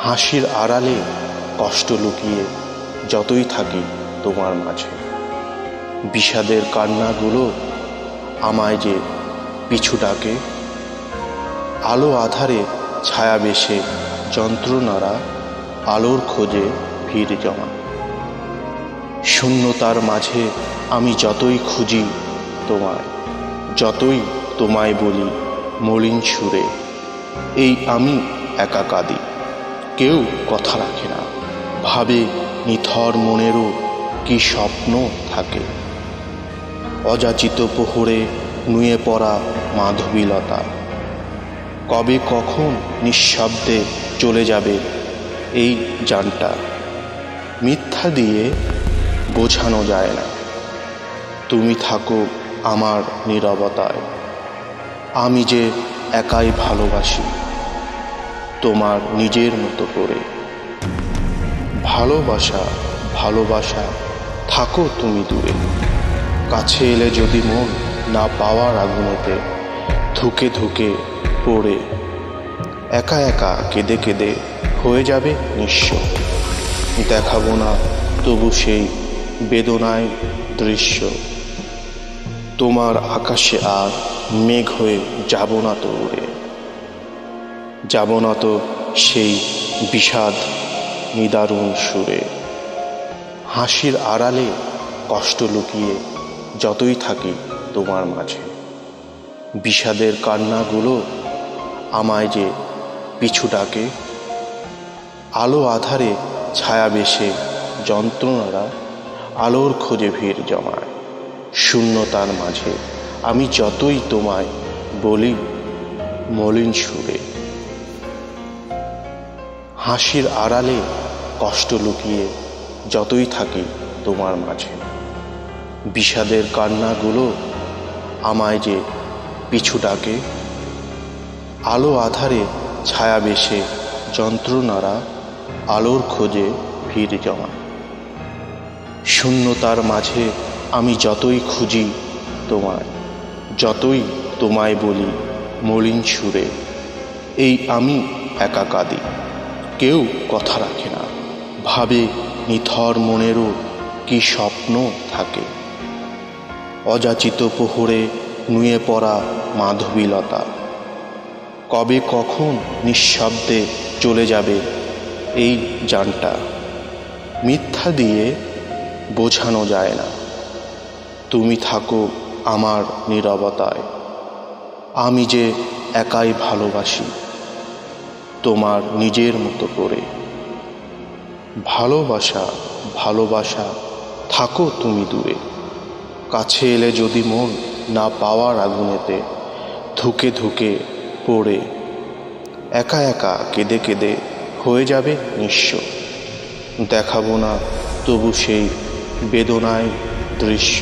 হাসির আড়ালে কষ্ট লুকিয়ে যতই থাকি তোমার মাঝে, বিষাদের কান্নাগুলো আমায় যে পিছু ডাকে। আলো আধারে ছায়া বেশে যন্ত্রণারা আলোর খোঁজে ভিড় জমা। শূন্যতার মাঝে আমি যতই খুঁজি তোমায়, যতই তোমায় বলি মলিন সুরে, এই আমি একা কাঁদি, কেউ কথা রাখে না, ভাবে নিথর মনেরও কি স্বপ্ন থাকে। অযাচিত প্রহরে নুয়ে পড়া মাধবীলতা, কবে কখন নিঃশব্দে চলে যাবে এই জানটা, মিথ্যা দিয়ে বোঝানো যায় না। তুমি থাকো আমার নীরবতায়, আমি যে একাই ভালোবাসি তোমার নিজের মতো করে। ভালোবাসা ভালোবাসা থাকো তুমি দূরে, কাছে এলে যদি মন না পাওয়ার আগুনেতে ধুকে ধুকে পড়ে, একা একা কেঁদে কেঁদে হয়ে যাবে নিঃস্ব। দেখাবো না তবু সেই বেদনায় দৃশ্য, তোমার আকাশে আর মেঘ হয়ে যাব না তো উড়ে, যাব না তো সেই বিষাদ নিদারুণ সুরে। হাসির আড়ালে কষ্ট লুকিয়ে যতই থাকি তোমার মাঝে, বিষাদের কান্নাগুলো আমায় যে পিছু ডাকে। আলো আধারে ছায়া বেশে যন্ত্রণারা আলোর খোঁজে ভিড় জমায়। শূন্যতার মাঝে আমি যতই তোমায় বলি মলিন সুরে। হাসির আড়ালে কষ্ট লুকিয়ে যতই থাকি তোমার মাঝে, বিষাদের কান্নাগুলো আমায় যে পিছু ডাকে। আলো আধারে ছায়া বেশে যন্ত্রণারা আলোর খোঁজে ভিড় জমা। শূন্যতার মাঝে আমি যতই খুঁজি তোমায়, যতই তোমায় বলি মলিন সুরে, এই আমি একা কাঁদি, কেউ কথা রাখে না, ভাবে নিথর মনেরও কি স্বপ্ন থাকে। অযাচিত প্রহরে নুয়ে পড়া মাধবীলতা, কবে কখন নিঃশব্দে চলে যাবে এই জানটা, মিথ্যা দিয়ে বোঝানো যায় না। তুমি থাকো আমার নীরবতায়, আমি যে একাই ভালোবাসি তোমার নিজের মতো করে। ভালোবাসা ভালোবাসা থাকো তুমি দূরে, কাছে এলে যদি মন না পাওয়ার আগুনেতে ধুকে ধুকে পড়ে, একা একা কেঁদে কেঁদে হয়ে যাবে নিঃস্ব। দেখাবো না তবু সেই বেদনায় দৃশ্য,